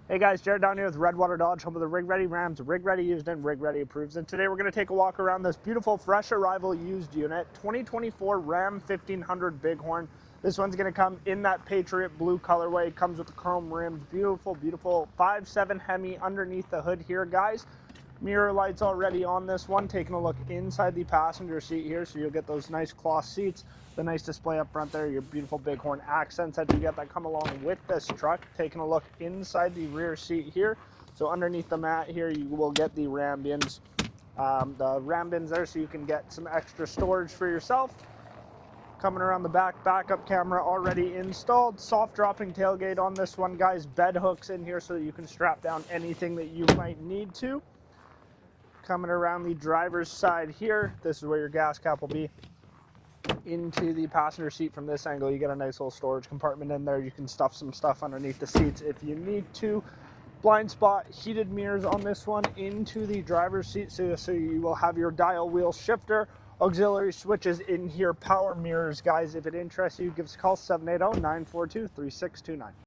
Hey guys, Jarod down here with Redwater Dodge, home of the Rig Ready Rams, Rig Ready Used and Rig Ready Approves. And today we're going to take a walk around this beautiful fresh arrival used unit, 2024 Ram 1500 Bighorn. This one's going to come in that Patriot Blue colorway. It comes with the chrome rims, beautiful 5.7 HEMI underneath the hood here, guys. Mirror lights already on this one. Taking a look inside the passenger seat here, so you'll get those nice cloth seats, the nice display up front there, your beautiful Bighorn accents that you get that come along with this truck. Taking a look inside the rear seat here, so underneath the mat here you will get the RamBins, there, so you can get some extra storage for yourself. Coming around the back, backup camera already installed. Soft dropping tailgate on this one, guys. Bed hooks in here so that you can strap down anything that you might need to. Coming around the driver's side here, this is where your gas cap will be. Into the passenger seat from this angle, you get a nice little storage compartment in there. You can stuff some stuff underneath the seats if you need to. Blind spot heated mirrors on this one into the driver's seat, so you will have your dial wheel shifter, auxiliary switches in here, power mirrors. Guys, if it interests you, give us a call, 780-942-3629.